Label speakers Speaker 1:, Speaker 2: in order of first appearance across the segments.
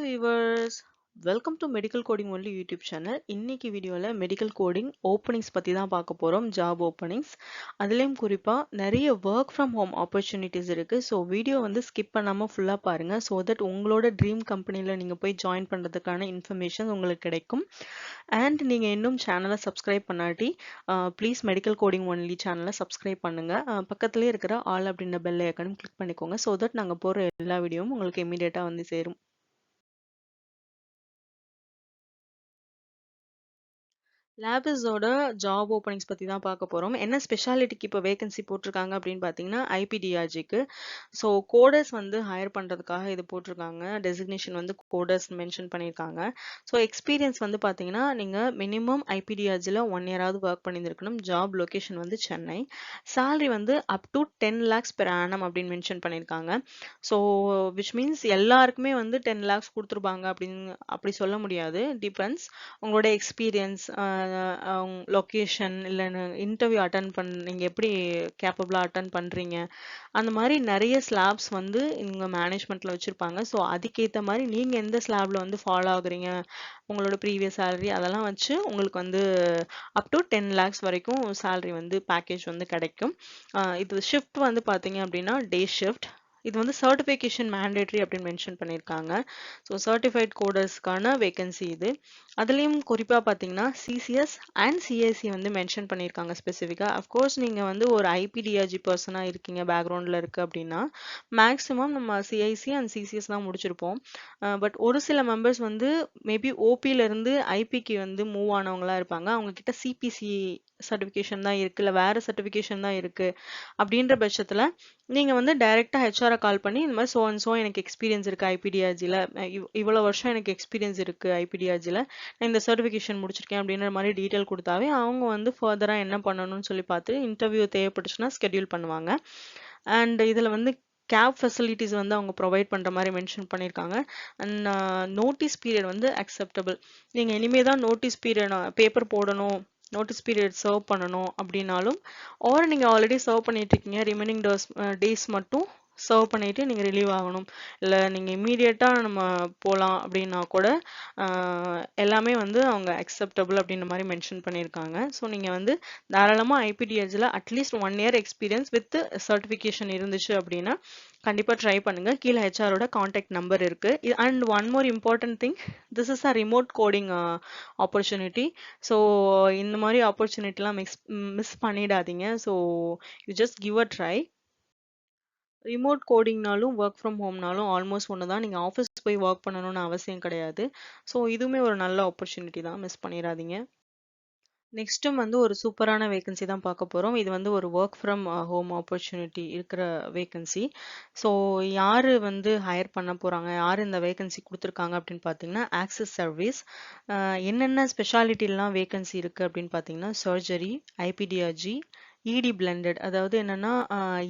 Speaker 1: viewers, welcome to Medical Coding Only YouTube channel. இன்னைக்கு வீடியோல medical coding openings பத்தி தான் பார்க்க போறோம். ஜாப் ஓப்பனிங்ஸ் அதுலயும் குறிப்பா நிறைய ஒர்க் ஃப்ரம் ஹோம் ஆப்பர்ச்சுனிட்டிஸ் இருக்கு. ஸோ வீடியோ வந்து ஸ்கிப் பண்ணாம ஃபுல்லா பாருங்க. ஸோ தட் உங்களோட ட்ரீம் கம்பெனில நீங்க போய் ஜாயின் பண்றதுக்கான இன்ஃபர்மேஷன் உங்களுக்கு கிடைக்கும். அண்ட் நீங்க இன்னும் சேனலை சப்ஸ்கிரைப் பண்ணாட்டி ப்ளீஸ் மெடிக்கல் கோடிங் ஒன்லி சேனலை சப்ஸ்கிரைப் பண்ணுங்க. பக்கத்துலேயே இருக்கிற ஆல் அப்படின்ற பெல் ஐக்கனும் கிளிக் பண்ணிக்கோங்க. ஸோ தட் நாங்கள் போகிற எல்லா வீடியோவும் உங்களுக்கு இமீடியட்டா வந்து சேரும். லேபிஸோட ஜாப் ஓப்பனிங்ஸ் பத்தி தான் பார்க்க போறோம். என்ன ஸ்பெஷாலிட்டிக்கு இப்போ வேகன்சி போட்டிருக்காங்க அப்படின்னு பார்த்தீங்கன்னா ஐபிடிஆர்ஜிக்கு. ஸோ கோடர்ஸ் வந்து ஹையர் பண்றதுக்காக இது போட்டிருக்காங்க. டெசிக்னேஷன் வந்து கோடர்ஸ் மென்ஷன் பண்ணியிருக்காங்க. ஸோ எக்ஸ்பீரியன்ஸ் வந்து பார்த்தீங்கன்னா நீங்க மினிமம் ஐபிடிஆர்ஜியில் 1 இயராவது ஒர்க் பண்ணியிருக்கணும். ஜாப் லொகேஷன் வந்து சென்னை. salary வந்து up to 10 lakhs per annum அப்படின்னு மென்ஷன் பண்ணியிருக்காங்க. ஸோ விச் மீன்ஸ் எல்லாருக்குமே வந்து 10 lakhs கொடுத்துருப்பாங்க அப்படின்னு அப்படி சொல்ல முடியாது. டிபெண்ட்ஸ் உங்களோட எக்ஸ்பீரியன்ஸ், லொக்கேஷன், இல்லை இன்டர்வியூ நீங்கள் எப்படி கேப்பபிளாக அட்டன் பண்ணுறீங்க, அந்த மாதிரி நிறைய ஸ்லாப்ஸ் வந்து இவங்க மேனேஜ்மெண்ட்டில் வச்சுருப்பாங்க. ஸோ அதுக்கேற்ற மாதிரி நீங்கள் எந்த ஸ்லாபில் வந்து ஃபாலோ ஆகுறீங்க, உங்களோட ப்ரீவியஸ் சேலரி அதெல்லாம் வச்சு உங்களுக்கு வந்து அப் டு 10 lakhs வரைக்கும் சேலரி வந்து பேக்கேஜ் வந்து கிடைக்கும். இது ஷிஃப்ட் வந்து பார்த்தீங்க அப்படின்னா டே ஷிஃப்ட். இது வந்து சர்டிஃபிகேஷன் மேண்டேட்ரி அப்படின்னு மென்ஷன் பண்ணியிருக்காங்க. ஸோ சர்டிஃபைட் கோடர்ஸ்க்கான வேகன்சி இது. அதுலேயும் குறிப்பாக பார்த்தீங்கன்னா சிசிஎஸ் அண்ட் சிஐசி வந்து மென்ஷன் பண்ணியிருக்காங்க ஸ்பெசிஃபிக்காக. அஃப்கோர்ஸ் நீங்கள் வந்து ஒரு ஐபிடிஆர்ஜி பர்சனாக இருக்கீங்க, பேக்ரவுண்டில் இருக்குது அப்படின்னா மேக்ஸிமம் நம்ம சிஐசி அண்ட் சிசிஎஸ் தான் முடிச்சிருப்போம். பட் ஒரு சில மெம்பர்ஸ் வந்து மேபி ஓபியிலேருந்து ஐபிக்கு வந்து மூவ் ஆனவங்களா இருப்பாங்க. அவங்க கிட்ட சிபிசி சர்டிஃபிகேஷன் தான் இருக்குது, இல்லை வேறு சர்டிஃபிகேஷன் தான் இருக்குது. அப்படின்ற பட்சத்தில் நீங்கள் வந்து டைரெக்டாக ஹெச்ஆரை கால் பண்ணி இந்த மாதிரி ஸோ எனக்கு எக்ஸ்பீரியன்ஸ் இருக்குது ஐபிடிஆர்ஜியில், இவ்வளோ வருஷம் எனக்கு எக்ஸ்பீரியன்ஸ் இருக்குது ஐபிடிஆர்ஜியில், நான் இந்த சர்டிஃபிகேஷன் முடிச்சிருக்கேன் அப்படின்ற மாதிரி டீட்டெயில் கொடுத்தாவே அவங்க வந்து ஃபர்தராக என்ன பண்ணணும்னு சொல்லி பார்த்து இன்டர்வியூ தேவைப்பட்டுச்சுன்னா ஸ்கெடியூல் பண்ணுவாங்க. அண்ட் இதில் வந்து கேப் ஃபெசிலிட்டிஸ் வந்து அவங்க ப்ரொவைட் பண்ணுற மாதிரி மென்ஷன் பண்ணியிருக்காங்க. அண்ட் நோட்டீஸ் பீரியட் வந்து அக்செப்டபிள். நீங்கள் இனிமேல் தான் நோட்டீஸ் பீரியட் பேப்பர் போடணும், நோட்டீஸ் பீரியட் சர்வ் பண்ணணும் அப்படின்னாலும், ஆர் நீங்கள் ஆல்ரெடி சர்வ் பண்ணிட்டு இருக்கீங்க, ரிமைனிங் டேஸ் மட்டும் சர்வ் பண்ணிட்டு நீங்கள் ரிலீவ் ஆகணும், இல்லை நீங்கள் இம்மீடியட்டாக நம்ம போகலாம் அப்படின்னா கூட எல்லாமே வந்து அவங்க அக்செப்டபிள் அப்படின்ற மாதிரி மென்ஷன் பண்ணியிருக்காங்க. ஸோ நீங்கள் வந்து தாராளமாக ஐபிடிஎஸ்ல அட்லீஸ்ட் 1 year எக்ஸ்பீரியன்ஸ் வித் சர்டிஃபிகேஷன் இருந்துச்சு அப்படின்னா கண்டிப்பாக ட்ரை பண்ணுங்க. கீழே ஹெச்ஆரோட கான்டாக்ட் நம்பர் இருக்கு. And one more important thing, this is a remote coding opportunity. So இந்த மாதிரி ஆப்பர்ச்சுனிட்டிலாம் மிஸ் பண்ணிடாதீங்க. So you just give a try. Remote கோடிங்னாலும் ஒர்க் ஃப்ரம் ஹோம்னாலும் ஆல்மோஸ்ட் ஒன்று தான். நீங்கள் ஆஃபீஸ் போய் ஒர்க் பண்ணணும்னு அவசியம் கிடையாது. ஸோ இதுவுமே ஒரு நல்ல ஆப்பர்ச்சுனிட்டி தான், மிஸ் பண்ணிடாதீங்க. நெக்ஸ்ட்டும் வந்து ஒரு சூப்பரான வேகன்சி தான் பார்க்க போகிறோம். இது வந்து ஒரு ஒர்க் ஃப்ரம் ஹோம் ஆப்பர்ச்சுனிட்டி இருக்கிற வேகன்சி. ஸோ யார் வந்து ஹையர் பண்ண போகிறாங்க, யார் இந்த வேகன்சி கொடுத்துருக்காங்க அப்படின்னு பார்த்தீங்கன்னா ஆக்சிஸ் சர்வீஸ். என்னென்ன ஸ்பெஷாலிட்டிலாம் வேகன்சி இருக்குது அப்படின்னு பார்த்தீங்கன்னா சர்ஜரி, ஐபிடிஆர்ஜி, இடி பிளெண்டட். அதாவது என்னன்னா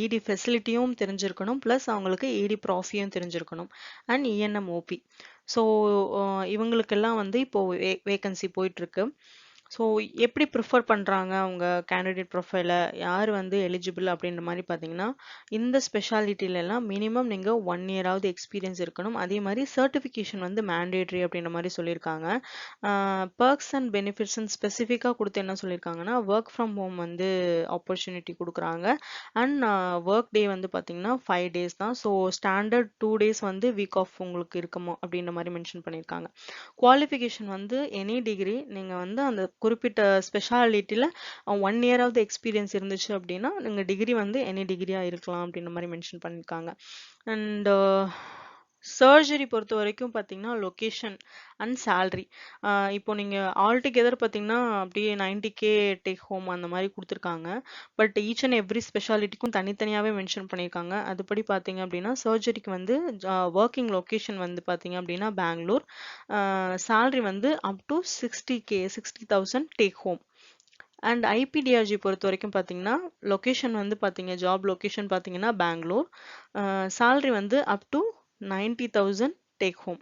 Speaker 1: இடி ஃபெசிலிட்டியும் தெரிஞ்சிருக்கணும், ப்ளஸ் அவங்களுக்கு இடி ப்ராஃபியும் தெரிஞ்சிருக்கணும், அண்ட் இஎன்எம்ஓபி. ஸோ இவங்களுக்கெல்லாம் வந்து இப்போ வேகன்சி போயிட்டுருக்கு. ஸோ எப்படி ப்ரிஃபர் பண்ணுறாங்க அவங்க கேண்டிடேட் ப்ரொஃபைலை, யார் வந்து எலிஜிபிள் அப்படின்ற மாதிரி பார்த்தீங்கன்னா இந்த ஸ்பெஷாலிட்டிலலாம் மினிமம் நீங்கள் 1 year எக்ஸ்பீரியன்ஸ் இருக்கணும். அதே மாதிரி சர்டிஃபிகேஷன் வந்து மேண்டேட்ரி அப்படின்ற மாதிரி சொல்லியிருக்காங்க. பர்க்ஸ் அண்ட் பெனிஃபிட்ஸ்ன்னு ஸ்பெசிஃபிக்காக கொடுத்து என்ன சொல்லியிருக்காங்கன்னா ஒர்க் ஃப்ரம் ஹோம் வந்து ஆப்பர்ச்சுனிட்டி கொடுக்குறாங்க. அண்ட் ஒர்க் டே வந்து பார்த்தீங்கன்னா 5 days தான். ஸோ ஸ்டாண்டர்ட் 2 days வந்து வீக் ஆஃப் உங்களுக்கு இருக்குமோ அப்படின்ற மாதிரி மென்ஷன் பண்ணியிருக்காங்க. குவாலிஃபிகேஷன் வந்து எனி டிகிரி, நீங்கள் வந்து அந்த குறிப்பிட்ட ஸ்பெஷாலிட்டியில் 1 year எக்ஸ்பீரியன்ஸ் இருந்துச்சு அப்படின்னா நீங்கள் டிகிரி வந்து எனி டிகிரியாக இருக்கலாம் அப்படின்ற மாதிரி மென்ஷன் பண்ணியிருக்காங்க. அண்ட் சர்ஜரி பொறுத்த வரைக்கும் பார்த்தீங்கன்னா லொக்கேஷன் அண்ட் சேல்ரி, இப்போ நீங்கள் ஆல்டுகெதர் பார்த்தீங்கன்னா அப்படியே 90K டேக் ஹோம் அந்த மாதிரி கொடுத்துருக்காங்க. பட் ஈச் அண்ட் எவ்ரி ஸ்பெஷாலிட்டிக்கும் தனித்தனியாகவே மென்ஷன் பண்ணியிருக்காங்க. அதுபடி பார்த்தீங்க அப்படின்னா சர்ஜரிக்கு வந்து ஒர்க்கிங் லொக்கேஷன் வந்து பார்த்தீங்க அப்படின்னா பெங்களூர், சேல்ரி வந்து up to 60,000 take home. And ஐபிடிஆர்ஜி பொறுத்த வரைக்கும் பார்த்தீங்கன்னா லொக்கேஷன் வந்து பார்த்தீங்க ஜாப் லொக்கேஷன் பார்த்தீங்கன்னா பெங்களூர், சேல்ரி வந்து up to 90,000 take home.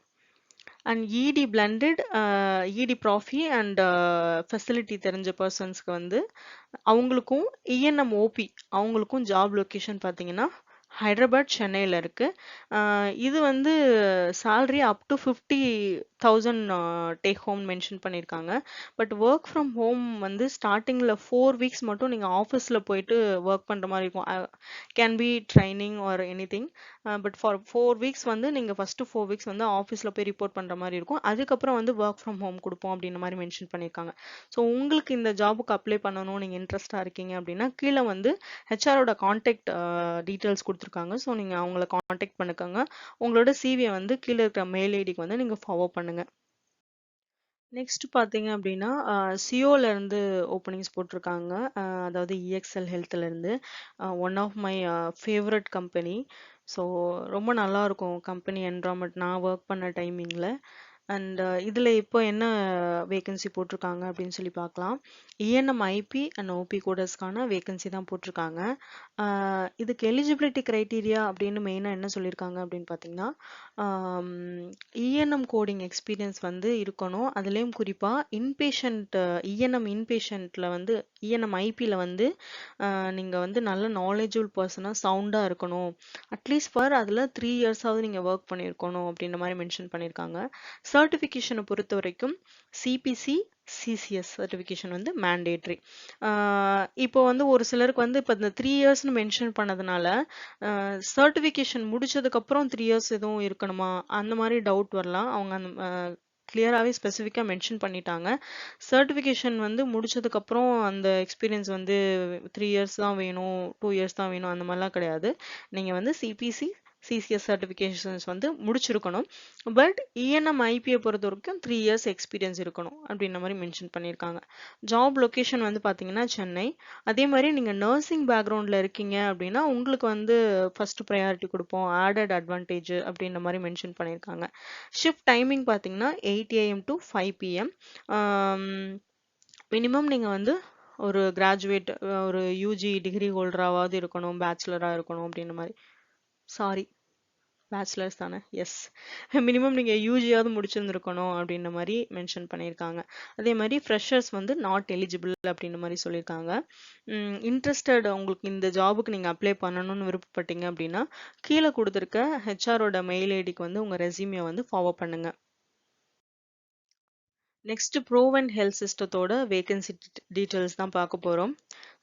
Speaker 1: And இடி பிளண்டட், இடி ப்ராஃபி அண்ட் ஃபெசிலிட்டி தெரிஞ்ச பர்சன்ஸ்க்கு வந்து அவங்களுக்கும் இஎன்எம்ஓபி அவங்களுக்கும் ஜாப் லொக்கேஷன் பார்த்தீங்கன்னா ஹைதராபாத், சென்னையில இருக்கு. இது வந்து salary up to 50,000 take home mention பண்ணியிருக்காங்க. பட் ஒர்க் ஃப்ரம் ஹோம் வந்து ஸ்டார்ட்டிங்ல 4 வீக்ஸ் மட்டும் நீங்க ஆஃபீஸ்ல போயிட்டு ஒர்க் பண்ற மாதிரி இருக்கும். Can be training or anything. But for 4 weeks வந்து நீங்க ஃபர்ஸ்ட் 4 வீக்ஸ் வந்து ஆஃபீஸ்ல போய் ரிப்போர்ட் பண்ற மாதிரி இருக்கும். அதுக்கப்புறம் வந்து ஒர்க் ஃப்ரம் ஹோம் கொடுப்போம் அப்படின்ற மாதிரி மென்ஷன் பண்ணியிருக்காங்க. ஸோ உங்களுக்கு இந்த ஜாபுக்கு அப்ளை பண்ணணும், நீங்க இன்ட்ரெஸ்டா இருக்கீங்க அப்படின்னா கீழே வந்து ஹெச்ஆரோட கான்டாக்ட் டீட்டெயில்ஸ் கொடுத்துருக்காங்க. ஸோ நீங்க அவங்கள கான்டாக்ட் பண்ணுக்கோங்க. உங்களோட சிவியை வந்து கீழே இருக்கிற மெயில் ஐடிக்கு வந்து நீங்க ஃபார்வர்ட் பண்ணுங்க. நெக்ஸ்ட் பார்த்தீங்க அப்படின்னா சிஓல இருந்து ஓப்பனிங்ஸ் போட்டிருக்காங்க. அதாவது இஎக்ஸ்எல் ஹெல்த்ல இருந்து one of my favourite company. So ரொம்ப நல்லா இருக்கும் கம்பெனி என்வரான்மெண்ட் நான் ஒர்க் பண்ண டைமிங்ல. அண்ட் இதில் இப்போ என்ன வேகன்சி போட்டிருக்காங்க அப்படின்னு சொல்லி பார்க்கலாம். இஎன்எம் ஐபி அண்ட் ஓபி கோடர்ஸ்க்கான வேகன்சி தான் போட்டிருக்காங்க. இதுக்கு எலிஜிபிலிட்டி க்ரைட்டீரியா அப்படின்னு மெயினாக என்ன சொல்லியிருக்காங்க அப்படின்னு பார்த்தீங்கன்னா, இஎன்எம் கோடிங் எக்ஸ்பீரியன்ஸ் வந்து இருக்கணும். அதுலேயும் குறிப்பாக இன்பேஷண்ட் இஎன்எம் இன்பேஷண்ட்டில் வந்து இஎன்எம் ஐபியில் வந்து நீங்கள் வந்து நல்ல நாலேஜபிள் பர்சனாக சவுண்டாக இருக்கணும். அட்லீஸ்ட் ஃபார் அதில் 3 இயர்ஸாவது நீங்கள் ஒர்க் பண்ணியிருக்கணும் அப்படின்ற மாதிரி மென்ஷன் பண்ணியிருக்காங்க. சர்டிஃபிகேஷனை பொறுத்த வரைக்கும் சிபிசி சிசிஎஸ் சர்டிஃபிகேஷன் வந்து மேண்டேட்ரி. இப்போ வந்து ஒரு சிலருக்கு வந்து இப்போ இந்த 3 இயர்ஸ்னு மென்ஷன் பண்ணதுனால சர்டிஃபிகேஷன் முடிச்சதுக்கப்புறம் 3 இயர்ஸ் எதுவும் இருக்கணுமா அந்த மாதிரி டவுட் வரலாம். அவங்க அந்த கிளியராகவே ஸ்பெசிஃபிக்காக மென்ஷன் பண்ணிட்டாங்க. சர்டிஃபிகேஷன் வந்து முடிச்சதுக்கப்புறம் அந்த எக்ஸ்பீரியன்ஸ் வந்து 3 இயர்ஸ் தான் வேணும், 2 இயர்ஸ் தான் வேணும் அந்த மாதிரிலாம் கிடையாது. நீங்கள் வந்து சிபிசி சிசிஎஸ் சர்டிஃபிகேஷன்ஸ் வந்து முடிச்சிருக்கணும். பட் இஎன்எம் ஐபியை பொறுத்த வரைக்கும் 3 இயர்ஸ் எக்ஸ்பீரியன்ஸ் இருக்கணும் அப்படின்ற மாதிரி மென்ஷன் பண்ணியிருக்காங்க. ஜாப் லொக்கேஷன் வந்து பார்த்தீங்கன்னா சென்னை. அதே மாதிரி நீங்கள் நர்சிங் பேக்ரவுண்டில் இருக்கீங்க அப்படின்னா உங்களுக்கு வந்து ஃபர்ஸ்ட் ப்ரையாரிட்டி கொடுப்போம், ஆடட் அட்வான்டேஜ் அப்படின்ற மாதிரி மென்ஷன் பண்ணியிருக்காங்க. ஷிஃப்ட் டைமிங் பார்த்தீங்கன்னா 8 AM to 5 PM. மினிமம் நீங்கள் வந்து ஒரு கிராஜுவேட், ஒரு யூஜி டிகிரி ஹோல்டராவது இருக்கணும், பேச்சுலராக இருக்கணும் அப்படின்ற மாதிரி. சாரி, பேச்சுலர்ஸ் தானே, எஸ். மினிமம் நீங்கள் யூஜியாவது முடிச்சிருந்துருக்கணும் அப்படின்ற மாதிரி மென்ஷன் பண்ணியிருக்காங்க. அதே மாதிரி ஃப்ரெஷர்ஸ் வந்து நாட் எலிஜிபிள் அப்படின்ற மாதிரி சொல்லியிருக்காங்க. இன்ட்ரெஸ்டட் உங்களுக்கு இந்த ஜாபுக்கு நீங்கள் அப்ளை பண்ணணும்னு விருப்பப்பட்டீங்க அப்படின்னா கீழே கொடுத்துருக்க ஹெச்ஆரோட மெயில் ஐடிக்கு வந்து உங்கள் ரெஸ்யூமியை வந்து ஃபார்வர்ட் பண்ணுங்க. நெக்ஸ்ட் ப்ரோவன் ஹெல்த் சிஸ்டத்தோட வேகன்சி டீட்டெயில்ஸ் தான் பார்க்க போகிறோம்.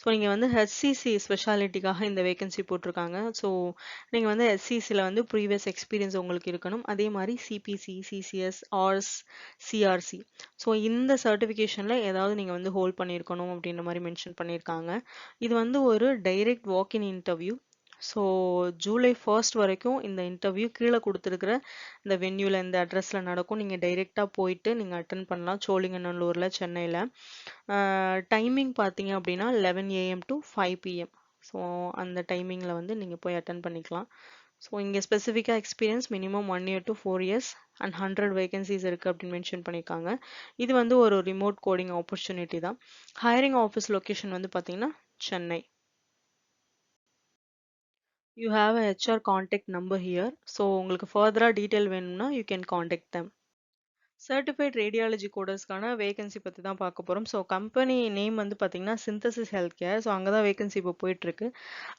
Speaker 1: ஸோ நீங்கள் வந்து ஹெச்சிசி ஸ்பெஷாலிட்டிக்காக இந்த வேகன்சி போட்டிருக்காங்க. ஸோ நீங்கள் வந்து ஹெச்சிசியில் வந்து ப்ரீவியஸ் எக்ஸ்பீரியன்ஸ் உங்களுக்கு இருக்கணும். அதே மாதிரி சிபிசி சிசிஎஸ் ஆர்ஸ் சிஆர்சி. ஸோ இந்த சர்டிஃபிகேஷனில் ஏதாவது நீங்கள் வந்து ஹோல்ட் பண்ணியிருக்கணும் அப்படின்ற மாதிரி மென்ஷன் பண்ணியிருக்காங்க. இது வந்து ஒரு direct walk-in interview. So July 1 வரைக்கும் இந்த இன்டர்வியூ கீழே கொடுத்துருக்குற இந்த வென்யூவில் இந்த அட்ரஸில் நடக்கும். நீங்கள் டைரெக்டாக போயிட்டு நீங்கள் அட்டன் பண்ணலாம், சோழிங்கநல்லூரில் சென்னையில். டைமிங் பார்த்தீங்க அப்படின்னா 11 AM to 5 PM. ஸோ அந்த டைமிங்கில் வந்து நீங்கள் போய் அட்டன் பண்ணிக்கலாம். ஸோ இங்கே ஸ்பெசிஃபிக்காக experience minimum 1 year to 4 years and 100 vacancies இருக்குது அப்படின்னு மென்ஷன் பண்ணியிருக்காங்க. இது வந்து ஒரு ரிமோட் கோடிங் ஆப்பர்ச்சுனிட்டி தான். ஹையரிங் ஆஃபீஸ் லொக்கேஷன் வந்து பார்த்தீங்கன்னா Chennai. You have a HR contact number here. So உங்களுக்கு further detail வேணும்னா you can contact them. Certified radiology கோடர்ஸ்க்கான வேகன்சி பற்றி தான் பார்க்க போகிறோம். ஸோ கம்பெனி நேம் வந்து பார்த்தீங்கன்னா சிந்தசிஸ் ஹெல்த் கேர். ஸோ அங்கே தான் வேகன்சி இப்போ போயிட்டுருக்கு.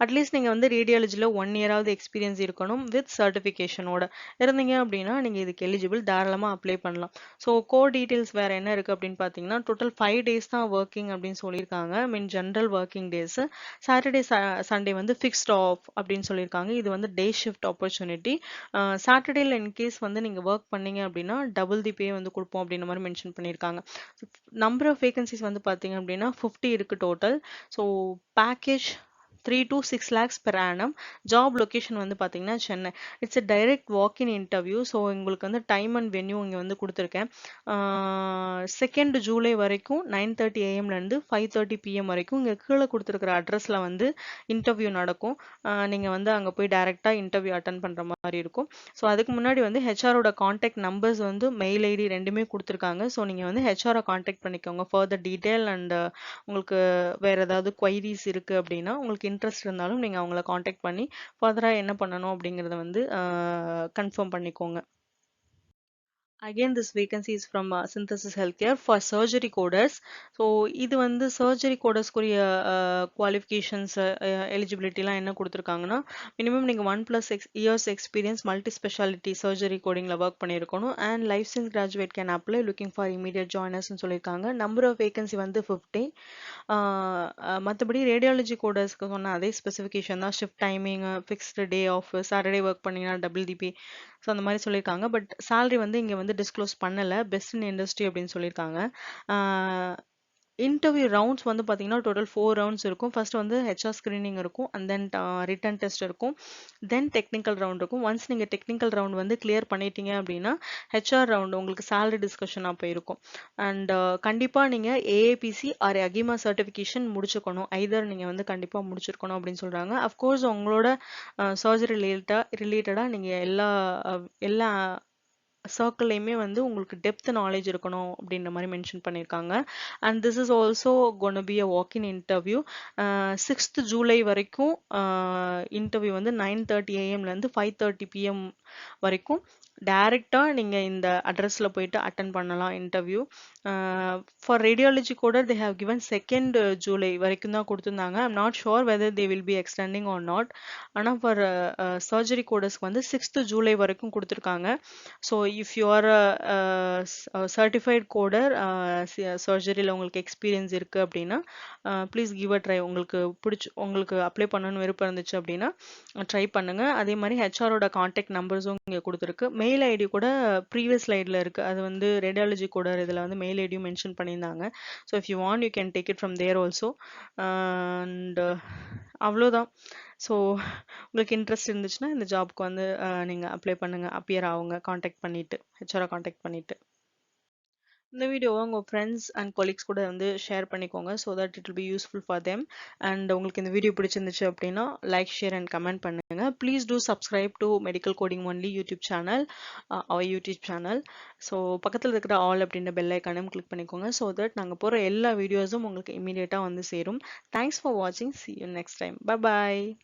Speaker 1: அட்லீஸ்ட் நீங்கள் வந்து ரேடியாலஜியில் 1 year எக்ஸ்பீரியன்ஸ் இருக்கணும் வித் சர்டிஃபிகேஷனோட இருந்தீங்க அப்படின்னா நீங்கள் இதுக்கு எலிஜிபிள், தாராளமாக அப்ளை பண்ணலாம். ஸோ கோர் டீட்டெயில்ஸ் வேறு என்ன இருக்குது அப்படின்னு பார்த்தீங்கன்னா டோட்டல் 5 days தான் ஒர்க்கிங் அப்படின்னு சொல்லியிருக்காங்க. Mean general working days. Saturday Sunday வந்து ஃபிக்ஸ்ட் ஆஃப் அப்படின்னு சொல்லியிருக்காங்க. இது வந்து டே ஷிஃப்ட் ஆப்பர்ச்சுனிட்டி. சாட்டர்டேல இன்கேஸ் வந்து நீங்கள் ஒர்க் பண்ணீங்க அப்படின்னா டபுள் தி பே வந்து கொடுப்போம் அப்படின்ற மாதிரி மென்ஷன் பண்ணியிருக்காங்க. நம்பர் ஆஃப் வேகன்சிஸ் வந்து பார்த்தீங்க அப்படின்னா 50 இருக்கு total. So package 3 to 6 lakhs per annum. Job location வந்து பார்த்தீங்கன்னா Chennai. It's a direct walk-in interview. So உங்களுக்கு வந்து டைம் அண்ட் வென்யூ இங்கே வந்து கொடுத்துருக்கேன். 2 ஜூலை வரைக்கும் 9:30 AM - 5:30 PM வரைக்கும் இங்கே கீழே கொடுத்துருக்கிற அட்ரஸில் வந்து இன்டர்வியூ நடக்கும். நீங்கள் வந்து அங்கே போய் டைரெக்டாக இன்டர்வியூ அட்டன் பண்ணுற மாதிரி இருக்கும். ஸோ அதுக்கு முன்னாடி வந்து ஹெச்ஆரோட காண்டாக்ட் நம்பர்ஸ் வந்து மெயில் ஐடி ரெண்டுமே கொடுத்துருக்காங்க. ஸோ நீங்கள் வந்து ஹெச்ஆரை காண்டாக்ட் பண்ணிக்கோங்க ஃபர்தர் டீட்டெயில் அண்ட் உங்களுக்கு வேறு ஏதாவது குவைரிஸ் இருக்குது அப்படின்னா உங்களுக்கு இன்ட்ரெஸ்ட் இருந்தாலும் நீங்கள் அவங்கள காண்டாக்ட் பண்ணி ஃபர்தராக என்ன பண்ணணும் அப்படிங்கிறத வந்து கன்ஃபார்ம் பண்ணிக்கோங்க. Again, this vacancy is from Synthesis Healthcare for surgery coders. So, இது வந்து surgery coders குரிய qualifications, eligibility லாம் என்ன கொடுத்திருக்காங்கன்னா, minimum நீங்க 1+ years experience multi specialty surgery coding ல work பண்ணியிருக்கணும் and licensed graduate can apply looking for immediate joiners னு சொல்லியிருக்காங்க. Number of vacancy வந்து 50. மற்றபடி ரேடியாலஜி கோடர்ஸ்க்கு சொன்ன அதே ஸ்பெசிஃபிகேஷன் தான், shift timing, fixed day off, Saturday work பண்ணீங்கன்னா டபுள் டிபி, ஸோ அந்த மாதிரி சொல்லியிருக்காங்க. பட் salary வந்து இங்கே வந்து டிஸ்க்ளோஸ் பண்ணலை, பெஸ்ட் இன் இண்டஸ்ட்ரி அப்படின்னு சொல்லியிருக்காங்க. இன்டர்வியூ ரவுண்ட்ஸ் வந்து பார்த்தீங்கன்னா டோட்டல் 4 ரவுண்ட்ஸ் இருக்கும். ஃபர்ஸ்ட் வந்து ஹெச்ஆர் ஸ்க்ரீனிங் இருக்கும், அண்ட் தென் ரிட்டன் டெஸ்ட் இருக்கும், தென் டெக்னிக்கல் ரவுண்ட் இருக்கும். ஒன்ஸ் நீங்கள் டெக்னிக்கல் ரவுண்ட் வந்து கிளியர் பண்ணிட்டீங்க அப்படின்னா ஹெச்ஆர் ரவுண்ட் உங்களுக்கு salary டிஸ்கஷன் அப்போ இருக்கும். அண்ட் கண்டிப்பாக நீங்கள் ஏஏபிசி ஆர் அகிமா சர்டிஃபிகேஷன் முடிச்சுக்கணும், ஐதர் நீங்கள் வந்து கண்டிப்பாக முடிச்சிருக்கணும் அப்படின்னு சொல்கிறாங்க. அஃப்கோர்ஸ் உங்களோட சர்ஜரி ரிலேட்டடாக நீங்கள் எல்லா சர்க்கிள்லையுமே வந்து உங்களுக்கு டெப்த் நாலேஜ் இருக்கணும் அப்படின்ற மாதிரி மென்ஷன் பண்ணியிருக்காங்க. And this is also gonna be a walk-in interview. 6th July வரைக்கும் இன்டர்வியூ வந்து 9:30 AM-லேருந்து 5:30 PM வரைக்கும் டைரெக்டாக நீங்கள் இந்த அட்ரஸில் போயிட்டு அட்டன் பண்ணலாம் interview. For radiology coder they have given 2nd July வரைக்கும் தான் கொடுத்துருந்தாங்க. I'm not sure whether they will be extending or not. ஆனால் ஃபார் சர்ஜரி கோடர்ஸ்க்கு வந்து 6th ஜூலை வரைக்கும் கொடுத்துருக்காங்க. So if you are certified coder, சர்ஜரியில் உங்களுக்கு எக்ஸ்பீரியன்ஸ் இருக்குது அப்படின்னா ப்ளீஸ் கிவ் அ ட்ரை. உங்களுக்கு அப்ளை பண்ணணும்னு விருப்பம் இருந்துச்சு அப்படின்னா ட்ரை பண்ணுங்கள். அதே மாதிரி ஹெச்ஆரோட கான்டாக்ட் நம்பர்ஸும் இங்கே கொடுத்துருக்கு. மெயில் ஐடி கூட ப்ரீவியஸ் ஸ்லைடில் இருக்குது, அது வந்து ரேடியாலஜி கோடர் இதில் வந்து மெயில் ஐடியும் மென்ஷன் பண்ணியிருந்தாங்க. So if you want you can take it from there also. And அவ்வளோதான். ஸோ உங்களுக்கு இன்ட்ரெஸ்ட் இருந்துச்சுன்னா இந்த ஜாப்க்கு வந்து நீங்கள் அப்ளை பண்ணுங்கள், அப்பியர் ஆகுங்க, காண்டாக்ட் பண்ணிவிட்டு, ஹெச்ஆரை காண்டாக்ட் பண்ணிவிட்டு. இந்த வீடியோவை உங்கள் ஃப்ரெண்ட்ஸ் அண்ட் கொலீக்ஸ் கூட வந்து ஷேர் பண்ணிக்கோங்க, so that it will be useful for them. And உங்களுக்கு இந்த வீடியோ பிடிச்சிருந்துச்சு அப்படின்னா லைக், ஷேர் அண்ட் கமெண்ட் பண்ணுங்க. Please do subscribe to medical coding only YouTube channel, our YouTube channel. So பக்கத்தில் இருக்கிற ஆல் அப்படின்ற பெல் ஐக்கானும் கிளிக் பண்ணிக்கோங்க, ஸோ தட் நாங்கள் போகிற எல்லா வீடியோஸும் உங்களுக்கு இமீடியட்டாக வந்து சேரும். தேங்க்ஸ் ஃபார் வாட்சிங். See you next time. Bye bye.